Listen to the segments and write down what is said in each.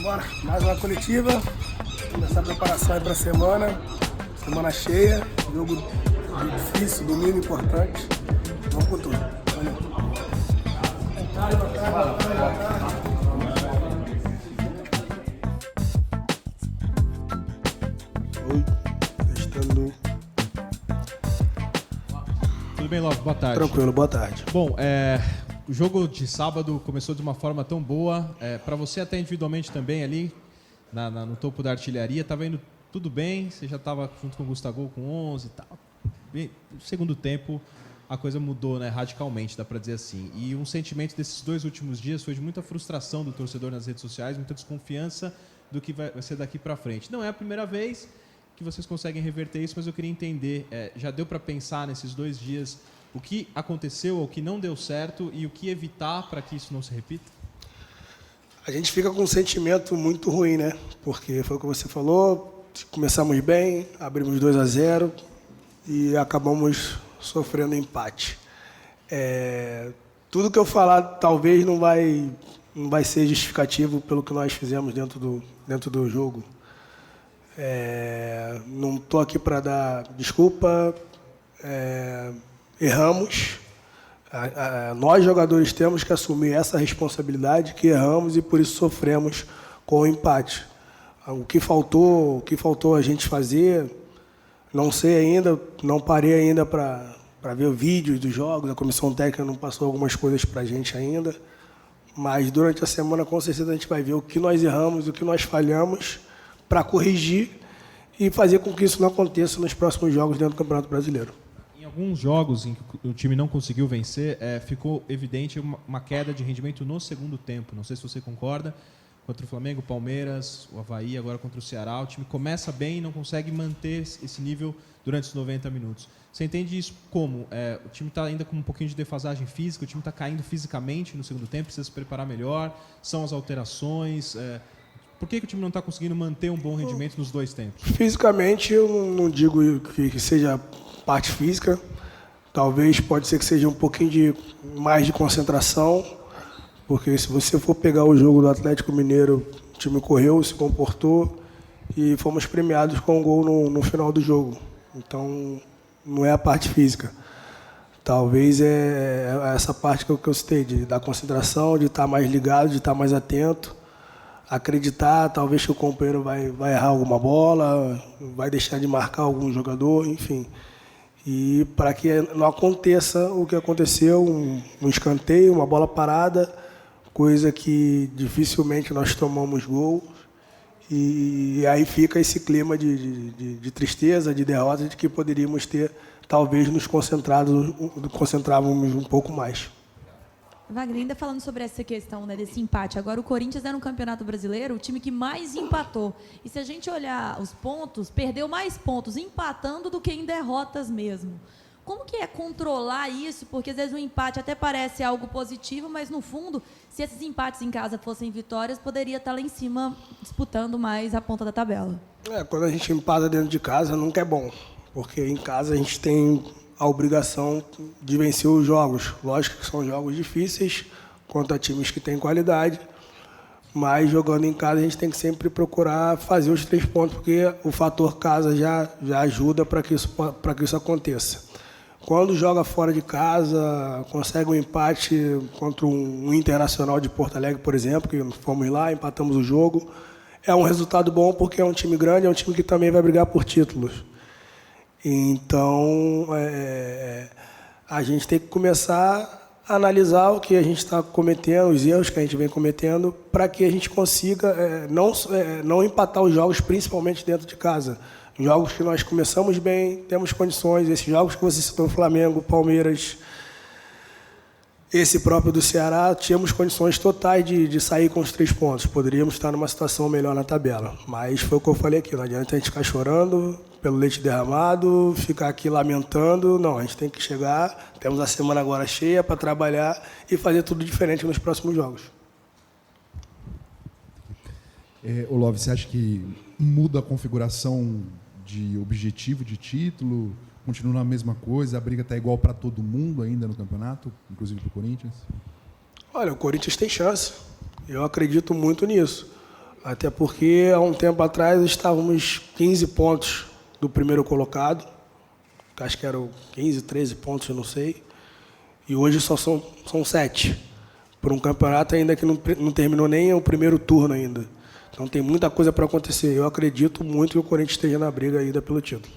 Bora, mais uma coletiva. Começar a preparação aí para a semana. Semana cheia, jogo difícil, domingo importante. Vamos com tudo. Valeu. Oi, testando. Tudo bem, Love? Boa tarde. Tranquilo, boa tarde. Bom, o jogo de sábado começou de uma forma tão boa. Para você até individualmente também ali, no topo da artilharia, estava indo tudo bem, você já estava junto com o Gustavo com 11 e tal. Bem, no segundo tempo, a coisa mudou, né, radicalmente, dá para dizer assim. E um sentimento desses 2 últimos dias foi de muita frustração do torcedor nas redes sociais, muita desconfiança do que vai ser daqui para frente. Não é a primeira vez que vocês conseguem reverter isso, mas eu queria entender, já deu para pensar nesses 2 dias o que aconteceu, o que não deu certo e o que evitar para que isso não se repita? A gente fica com um sentimento muito ruim, né? Porque foi o que você falou, começamos bem, abrimos 2-0 e acabamos sofrendo empate. Tudo que eu falar talvez não vai ser justificativo pelo que nós fizemos dentro do jogo. Não estou aqui para dar desculpa, erramos. Nós, jogadores, temos que assumir essa responsabilidade, que erramos e por isso sofremos com o empate. O que faltou a gente fazer, não sei ainda, não parei ainda para ver vídeos dos jogos, a comissão técnica não passou algumas coisas para a gente ainda, mas durante a semana com certeza a gente vai ver o que nós erramos, o que nós falhamos, para corrigir e fazer com que isso não aconteça nos próximos jogos dentro do Campeonato Brasileiro. Em alguns jogos em que o time não conseguiu vencer, ficou evidente uma queda de rendimento no segundo tempo. Não sei se você concorda. Contra o Flamengo, Palmeiras, o Avaí, agora contra o Ceará. O time começa bem e não consegue manter esse nível durante os 90 minutos. Você entende isso como? O time está ainda com um pouquinho de defasagem física, o time está caindo fisicamente no segundo tempo, precisa se preparar melhor, são as alterações... Por que o time não está conseguindo manter um bom rendimento nos 2 tempos? Fisicamente, eu não digo que seja parte física. Talvez pode ser que seja um pouquinho mais de concentração, porque se você for pegar o jogo do Atlético Mineiro, o time correu, se comportou e fomos premiados com um gol no final do jogo. Então, não é a parte física. Talvez é essa parte que eu citei, da concentração, de estar mais ligado, de estar mais atento. Acreditar, talvez que o companheiro vai errar alguma bola, vai deixar de marcar algum jogador, enfim. E para que não aconteça o que aconteceu, um escanteio, uma bola parada, coisa que dificilmente nós tomamos gol. E aí fica esse clima de tristeza, de derrota, de que poderíamos ter, talvez, nos concentrávamos um pouco mais. Wagner, ainda falando sobre essa questão, né, desse empate. Agora, o Corinthians é no Campeonato Brasileiro o time que mais empatou. E se a gente olhar os pontos, perdeu mais pontos empatando do que em derrotas mesmo. Como que é controlar isso? Porque às vezes o empate até parece algo positivo, mas no fundo, se esses empates em casa fossem vitórias, poderia estar lá em cima disputando mais a ponta da tabela. Quando a gente empata dentro de casa, nunca é bom. Porque em casa a gente tem a obrigação de vencer os jogos. Lógico que são jogos difíceis, contra times que têm qualidade, mas jogando em casa a gente tem que sempre procurar fazer os 3 pontos, porque o fator casa já ajuda para que isso aconteça. Quando joga fora de casa, consegue um empate contra um Internacional de Porto Alegre, por exemplo, que fomos lá, empatamos o jogo, é um resultado bom porque é um time grande, é um time que também vai brigar por títulos. Então, a gente tem que começar a analisar o que a gente está cometendo, os erros que a gente vem cometendo, para que a gente consiga não empatar os jogos, principalmente dentro de casa. Jogos que nós começamos bem, temos condições. Esses jogos que você citou, Flamengo, Palmeiras, esse próprio do Ceará, tínhamos condições totais de sair com os 3 pontos. Poderíamos estar numa situação melhor na tabela. Mas foi o que eu falei aqui, não adianta a gente ficar chorando pelo leite derramado, ficar aqui lamentando. Não, a gente tem que chegar, temos a semana agora cheia para trabalhar e fazer tudo diferente nos próximos jogos. Love, você acha que muda a configuração de objetivo de título? Continua a mesma coisa? A briga está igual para todo mundo ainda no campeonato, inclusive para o Corinthians? Olha, o Corinthians tem chance. Eu acredito muito nisso. Até porque, há um tempo atrás, estávamos 15 pontos do primeiro colocado. Acho que eram 15, 13 pontos, eu não sei. E hoje só são 7. Por um campeonato ainda que não terminou nem o primeiro turno ainda. Então tem muita coisa para acontecer. Eu acredito muito que o Corinthians esteja na briga ainda pelo título.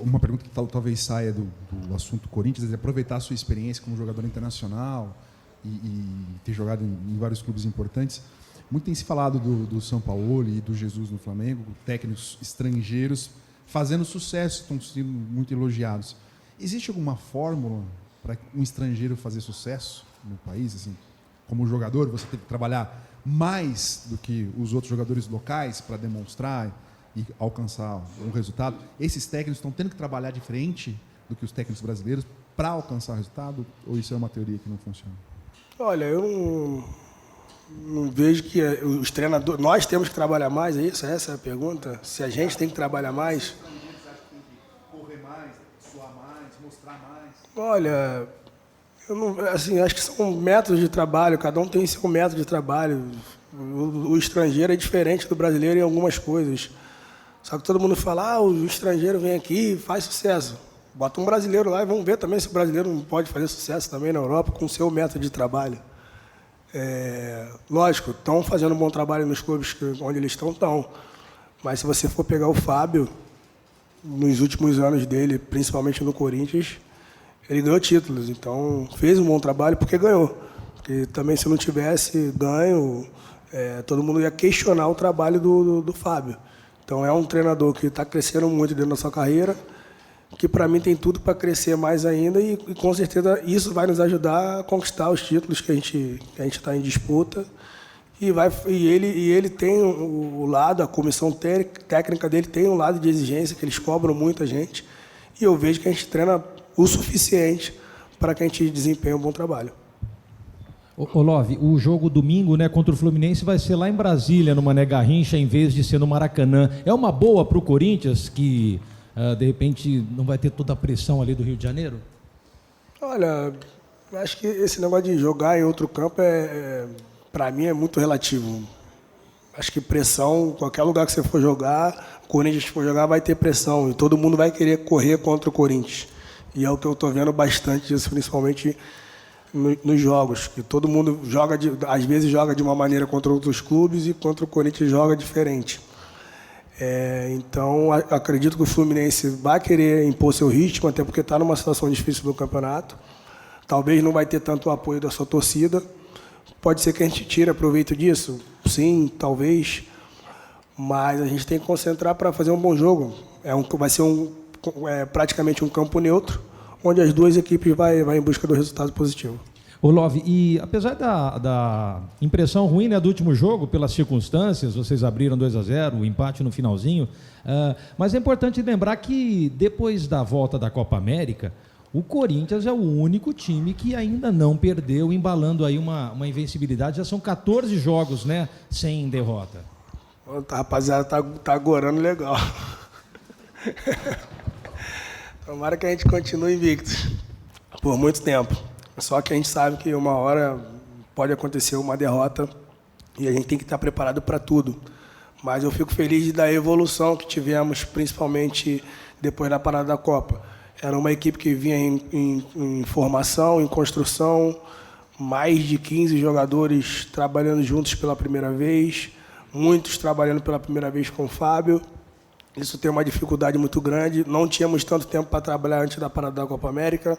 Uma pergunta que talvez saia do assunto Corinthians é aproveitar a sua experiência como jogador internacional e ter jogado em vários clubes importantes. Muito tem se falado do São Paulo e do Jesus no Flamengo, técnicos estrangeiros fazendo sucesso, estão sendo muito elogiados. Existe alguma fórmula para um estrangeiro fazer sucesso no país? Assim, como jogador, você tem que trabalhar mais do que os outros jogadores locais para demonstrar e alcançar um resultado? Esses técnicos estão tendo que trabalhar diferente do que os técnicos brasileiros para alcançar o resultado? Ou isso é uma teoria que não funciona? Olha, eu não vejo que os treinadores... Nós temos que trabalhar mais, é isso? Essa é a pergunta? Se a gente tem que trabalhar mais? Correr mais, suar mais, mostrar mais? Olha, eu não, assim, acho que são métodos de trabalho, cada um tem seu método de trabalho. O estrangeiro é diferente do brasileiro em algumas coisas. Só que todo mundo fala, o estrangeiro vem aqui e faz sucesso. Bota um brasileiro lá e vamos ver também se o brasileiro não pode fazer sucesso também na Europa com o seu método de trabalho. Lógico, estão fazendo um bom trabalho nos clubes onde eles estão. Mas se você for pegar o Fábio, nos últimos anos dele, principalmente no Corinthians, ele ganhou títulos. Então, fez um bom trabalho porque ganhou. Porque também, se não tivesse ganho, todo mundo ia questionar o trabalho do Fábio. Então, é um treinador que está crescendo muito dentro da sua carreira, que para mim tem tudo para crescer mais ainda e com certeza isso vai nos ajudar a conquistar os títulos que a gente está em disputa. E ele tem o lado, a comissão técnica dele tem um lado de exigência, que eles cobram muito a gente. E eu vejo que a gente treina o suficiente para que a gente desempenhe um bom trabalho. Ô Love, o jogo domingo, né, contra o Fluminense vai ser lá em Brasília, no Mané Garrincha, em vez de ser no Maracanã. É uma boa para o Corinthians, que de repente não vai ter toda a pressão ali do Rio de Janeiro? Olha, acho que esse negócio de jogar em outro campo, para mim, é muito relativo. Acho que pressão, qualquer lugar que você for jogar, o Corinthians for jogar, vai ter pressão. E todo mundo vai querer correr contra o Corinthians. E é o que eu estou vendo bastante disso, principalmente nos jogos. Que todo mundo joga, às vezes joga de uma maneira contra outros clubes e contra o Corinthians joga diferente. Então, acredito que o Fluminense vai querer impor seu ritmo, até porque está numa situação difícil do campeonato. Talvez não vai ter tanto o apoio da sua torcida. Pode ser que a gente tire proveito disso? Sim, talvez. Mas a gente tem que concentrar para fazer um bom jogo. Vai ser praticamente um campo neutro, onde as duas equipes vai em busca do resultado positivo. Ô Love, e apesar da impressão ruim, né, do último jogo, pelas circunstâncias, vocês abriram 2-0, o empate no finalzinho, mas é importante lembrar que depois da volta da Copa América, o Corinthians é o único time que ainda não perdeu, embalando aí uma invencibilidade. Já são 14 jogos, né, sem derrota. A rapaziada tá agorando legal. Tomara que a gente continue invicto por muito tempo. Só que a gente sabe que uma hora pode acontecer uma derrota e a gente tem que estar preparado para tudo. Mas eu fico feliz da evolução que tivemos, principalmente depois da parada da Copa. Era uma equipe que vinha em formação, em construção, mais de 15 jogadores trabalhando juntos pela primeira vez, muitos trabalhando pela primeira vez com o Fábio. Isso tem uma dificuldade muito grande. Não tínhamos tanto tempo para trabalhar antes da parada da Copa América.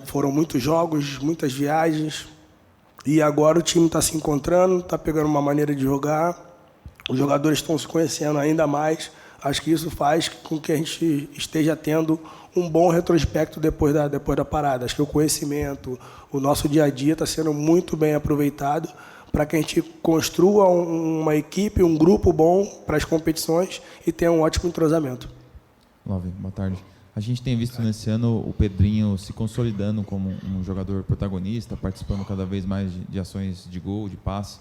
Foram muitos jogos, muitas viagens. E agora o time está se encontrando, está pegando uma maneira de jogar. Os jogadores estão se conhecendo ainda mais. Acho que isso faz com que a gente esteja tendo um bom retrospecto depois da parada. Acho que o conhecimento, o nosso dia a dia está sendo muito bem aproveitado para que a gente construa uma equipe, um grupo bom para as competições e tenha um ótimo entrosamento. Love, boa tarde. A gente tem visto nesse ano o Pedrinho se consolidando como um jogador protagonista, participando cada vez mais de ações de gol, de passe.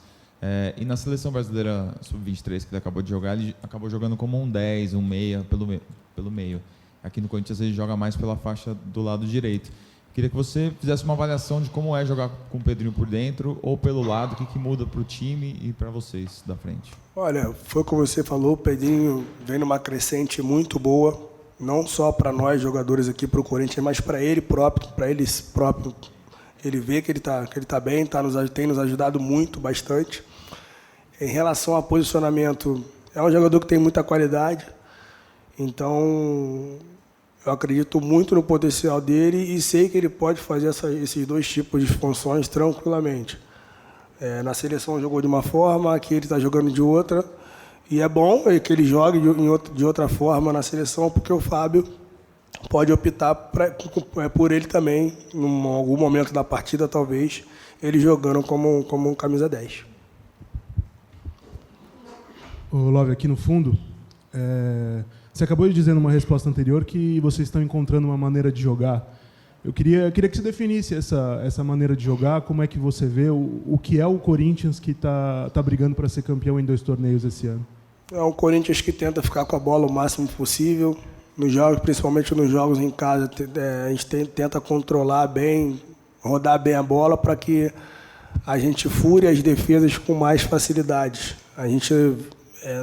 E na seleção brasileira sub-23 que ele acabou de jogar, ele acabou jogando como um 10, um meia pelo meio. Aqui no Corinthians ele joga mais pela faixa do lado direito. Queria que você fizesse uma avaliação de como é jogar com o Pedrinho por dentro ou pelo lado, o que muda para o time e para vocês da frente. Olha, foi como você falou, o Pedrinho vem numa crescente muito boa, não só para nós jogadores aqui para o Corinthians, mas para ele próprio, Ele vê que ele tá bem, tem nos ajudado muito, bastante. Em relação a posicionamento, é um jogador que tem muita qualidade, então eu acredito muito no potencial dele e sei que ele pode fazer esses dois tipos de funções tranquilamente. Na seleção jogou de uma forma, aqui ele está jogando de outra, e é bom que ele jogue de outra forma na seleção, porque o Fábio pode optar por ele também, em algum momento da partida, talvez, ele jogando como um camisa 10. Ô, Love, aqui no fundo, você acabou de dizer numa resposta anterior que vocês estão encontrando uma maneira de jogar. Eu queria que você definisse essa maneira de jogar, como é que você vê o que é o Corinthians que tá brigando para ser campeão em 2 torneios esse ano. É um Corinthians que tenta ficar com a bola o máximo possível. Nos jogos, principalmente nos jogos em casa, a gente tenta controlar bem, rodar bem a bola para que a gente fure as defesas com mais facilidade. A gente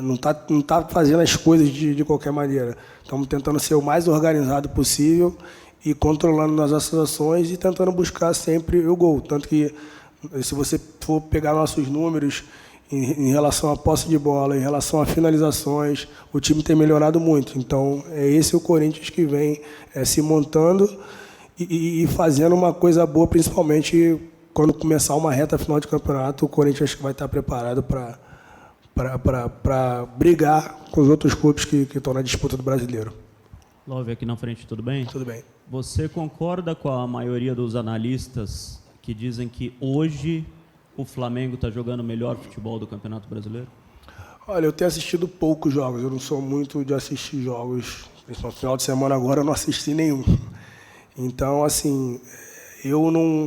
não tá fazendo as coisas de qualquer maneira. Estamos tentando ser o mais organizado possível e controlando nossas ações e tentando buscar sempre o gol. Tanto que, se você for pegar nossos números em relação à posse de bola, em relação a finalizações, o time tem melhorado muito. Então, é esse o Corinthians que vem se montando e fazendo uma coisa boa, principalmente quando começar uma reta final de campeonato, o Corinthians vai estar preparado para brigar com os outros clubes que estão na disputa do Brasileiro. Love, aqui na frente, tudo bem? Tudo bem. Você concorda com a maioria dos analistas que dizem que hoje o Flamengo está jogando o melhor futebol do Campeonato Brasileiro? Olha, eu tenho assistido poucos jogos, eu não sou muito de assistir jogos. No final de semana agora eu não assisti nenhum. Então, assim,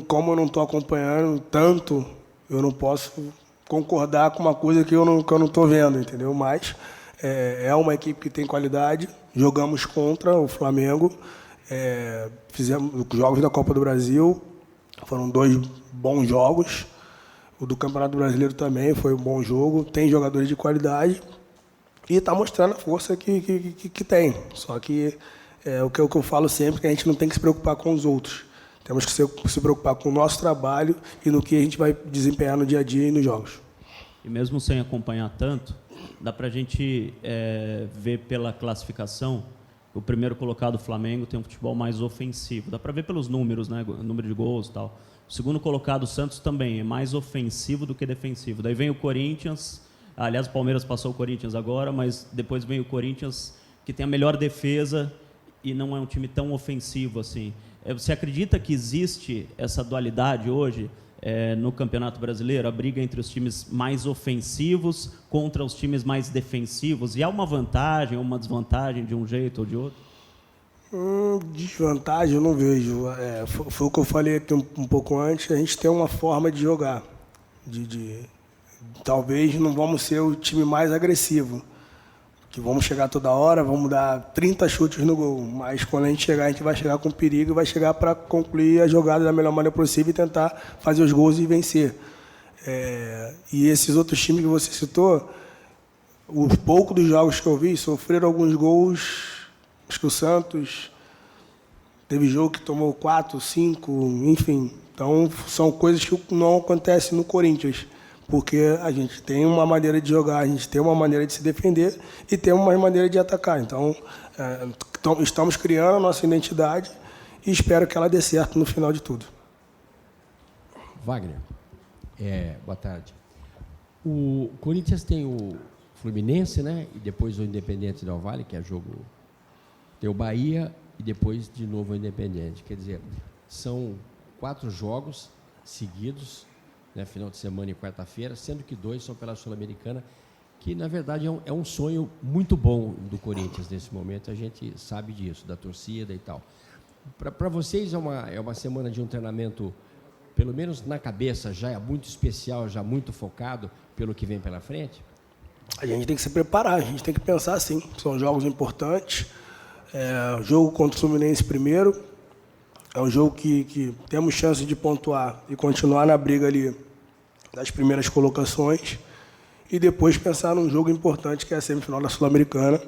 como eu não estou acompanhando tanto, eu não posso concordar com uma coisa que eu não estou vendo, entendeu? Mas é uma equipe que tem qualidade, jogamos contra o Flamengo, fizemos os jogos da Copa do Brasil, foram 2 bons jogos. O do Campeonato Brasileiro também foi um bom jogo, tem jogadores de qualidade e está mostrando a força que tem. Só que o que eu falo sempre, que a gente não tem que se preocupar com os outros. Temos que se preocupar com o nosso trabalho e no que a gente vai desempenhar no dia a dia e nos jogos. E mesmo sem acompanhar tanto, dá para a gente ver pela classificação, o primeiro colocado, o Flamengo, tem um futebol mais ofensivo. Dá para ver pelos números, né? Número de gols e tal. O segundo colocado, o Santos, também é mais ofensivo do que defensivo. Daí vem o Corinthians, aliás, o Palmeiras passou o Corinthians agora, mas depois vem o Corinthians, que tem a melhor defesa e não é um time tão ofensivo assim. Você acredita que existe essa dualidade hoje no Campeonato Brasileiro, a briga entre os times mais ofensivos contra os times mais defensivos? E há uma vantagem ou uma desvantagem de um jeito ou de outro? Desvantagem eu não vejo. Foi o que eu falei aqui um pouco antes, a gente tem uma forma de jogar. Talvez não vamos ser o time mais agressivo, que vamos chegar toda hora, vamos dar 30 chutes no gol, mas quando a gente vai chegar com perigo, vai chegar para concluir a jogada da melhor maneira possível e tentar fazer os gols e vencer. E esses outros times que você citou, os poucos dos jogos que eu vi, sofreram alguns gols. Acho que o Santos teve jogo que tomou 4, 5, enfim. Então, são coisas que não acontecem no Corinthians, porque a gente tem uma maneira de jogar, a gente tem uma maneira de se defender e tem uma maneira de atacar. Então, estamos criando a nossa identidade e espero que ela dê certo no final de tudo. Wagner, boa tarde. O Corinthians tem o Fluminense, né? E depois o Independente Del Valle, que é jogo... Tem o Bahia e depois de novo o Independente. Quer dizer, são 4 jogos seguidos, né, final de semana e quarta-feira, sendo que 2 são pela Sul-Americana, que na verdade é um sonho muito bom do Corinthians nesse momento, a gente sabe disso, da torcida e tal. Para vocês é uma semana de um treinamento, pelo menos na cabeça, já é muito especial, já muito focado pelo que vem pela frente? A gente tem que se preparar, a gente tem que pensar assim, são jogos importantes. Jogo contra o Fluminense primeiro, É um jogo que temos chance de pontuar e continuar na briga ali das primeiras colocações e depois pensar num jogo importante que é a semifinal da Sul-Americana.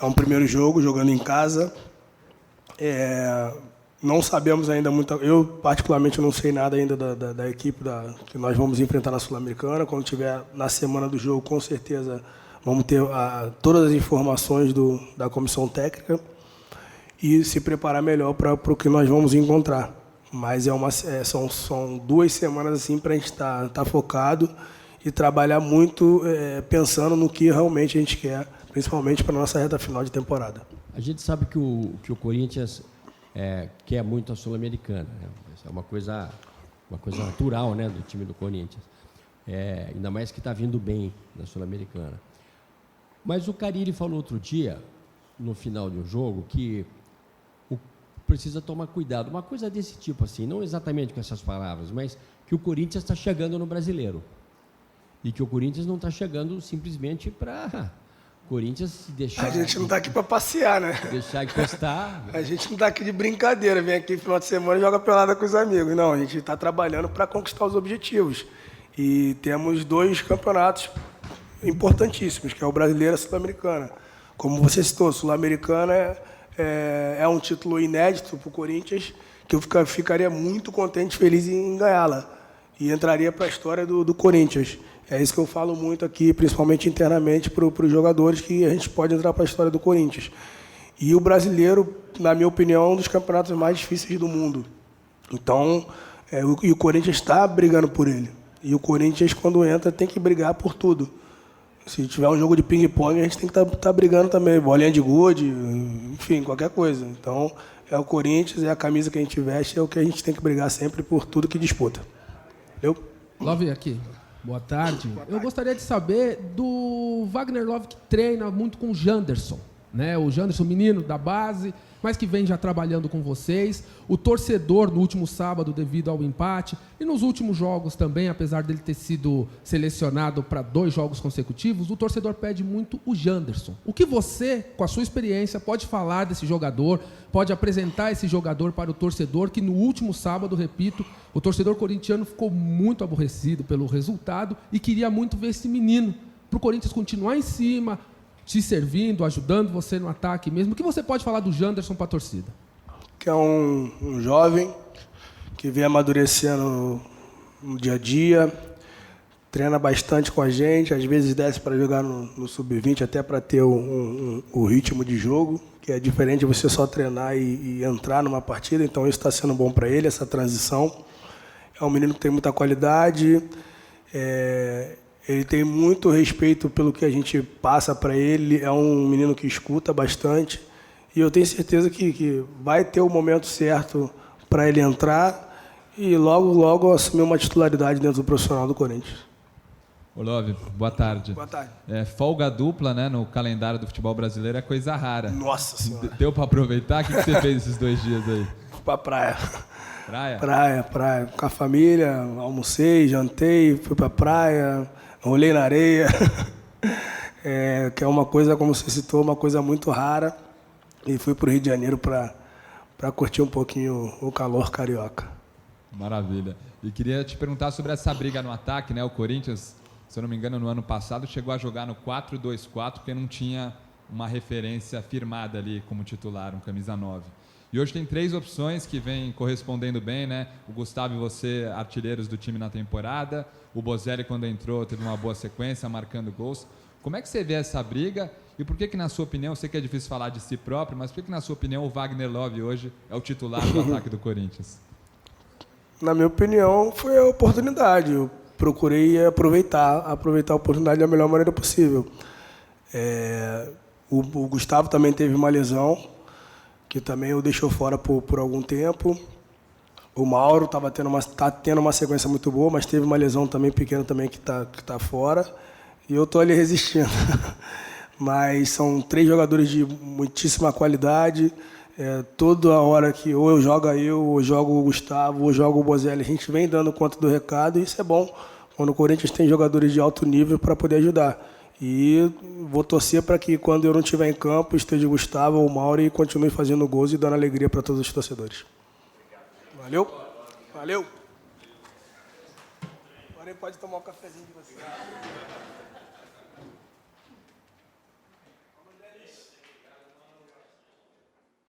É um primeiro jogo, jogando em casa. Não sabemos ainda muito. Eu, particularmente, não sei nada ainda da equipe que nós vamos enfrentar na Sul-Americana. Quando tiver na semana do jogo, com certeza vamos ter todas as informações da comissão técnica e se preparar melhor para o que nós vamos encontrar. Mas são 2 semanas assim, para a gente estar focado e trabalhar muito pensando no que realmente a gente quer, principalmente para a nossa reta final de temporada. A gente sabe que o Corinthians quer muito a Sul-Americana, né? Isso é uma coisa natural, né, do time do Corinthians. Ainda mais que está vindo bem na Sul-Americana. Mas o Carille falou outro dia, no final do jogo, que precisa tomar cuidado. Uma coisa desse tipo, assim, não exatamente com essas palavras, mas que o Corinthians está chegando no Brasileiro. E que o Corinthians não está chegando simplesmente para... Corinthians se deixar... A gente não está aqui para passear, né? Deixar encostar. A gente não está aqui de brincadeira, vem aqui no final de semana e joga pelada com os amigos. Não, a gente está trabalhando para conquistar os objetivos. E temos 2 campeonatos importantíssimos, que é o Brasileiro e a Sul-Americana. Como você citou, Sul-Americana é um título inédito para o Corinthians, que eu ficaria muito contente, feliz em ganhá-la. E entraria para a história do Corinthians. É isso que eu falo muito aqui, principalmente internamente, para os jogadores, que a gente pode entrar para a história do Corinthians. E o Brasileiro, na minha opinião, é um dos campeonatos mais difíceis do mundo. Então, o Corinthians está brigando por ele. E o Corinthians, quando entra, tem que brigar por tudo. Se tiver um jogo de ping-pong, a gente tem que estar brigando também. Bolinha de gude, enfim, qualquer coisa. Então, é o Corinthians, é a camisa que a gente veste, é o que a gente tem que brigar sempre por tudo que disputa. Entendeu? Love aqui. Boa tarde. Eu gostaria de saber do Wagner Love, que treina muito com o Janderson, né? O Janderson, menino da base, mas que vem já trabalhando com vocês. O torcedor, no último sábado, devido ao empate, e nos últimos jogos também, apesar dele ter sido selecionado para 2 jogos consecutivos, o torcedor pede muito o Janderson. O que você, com a sua experiência, pode falar desse jogador, pode apresentar esse jogador para o torcedor, que no último sábado, repito, o torcedor corintiano ficou muito aborrecido pelo resultado e queria muito ver esse menino, para o Corinthians continuar em cima, te servindo, ajudando você no ataque mesmo. O que você pode falar do Janderson para a torcida? Que é um jovem que vem amadurecendo no dia a dia, treina bastante com a gente, às vezes desce para jogar no Sub-20, até para ter o ritmo de jogo, que é diferente de você só treinar e entrar numa partida. Então isso está sendo bom para ele, essa transição. É um menino que tem muita qualidade, ele tem muito respeito pelo que a gente passa para ele, é um menino que escuta bastante, e eu tenho certeza que vai ter o momento certo para ele entrar e logo assumir uma titularidade dentro do profissional do Corinthians. Ô Love, boa tarde. Boa tarde. Folga dupla, né, no calendário do futebol brasileiro é coisa rara. Nossa Senhora. Deu para aproveitar? O que você fez esses 2 dias aí? Fui pra praia. Praia? Praia. Com a família, almocei, jantei, fui pra praia, rolei na areia. Que é uma coisa, como você citou, uma coisa muito rara. E fui pro Rio de Janeiro para curtir um pouquinho o calor carioca. Maravilha. E queria te perguntar sobre essa briga no ataque, né? O Corinthians, se eu não me engano, no ano passado chegou a jogar no 4-2-4 porque não tinha uma referência firmada ali como titular, um camisa 9. E hoje tem 3 opções que vêm correspondendo bem, né? O Gustavo e você, artilheiros do time na temporada. O Bozelli, quando entrou, teve uma boa sequência, marcando gols. Como é que você vê essa briga? E por que, na sua opinião, eu sei que é difícil falar de si próprio, mas por que, na sua opinião, o Wagner Love hoje é o titular do ataque do Corinthians? Na minha opinião, foi a oportunidade. Eu procurei aproveitar a oportunidade da melhor maneira possível. O Gustavo também teve uma lesão, que também o deixou fora por algum tempo. O Mauro está tendo uma sequência muito boa, mas teve uma lesão também pequena também que tá fora. E eu estou ali resistindo. Mas são 3 jogadores de muitíssima qualidade. Toda hora que ou eu jogo o Gustavo, ou jogo o Bozelli, a gente vem dando conta do recado, e isso é bom quando o Corinthians tem jogadores de alto nível para poder ajudar. E vou torcer para que quando eu não estiver em campo esteja o Gustavo ou o Mauro e continue fazendo gols e dando alegria para todos os torcedores. Valeu? Valeu? Agora ele pode tomar um cafezinho de você.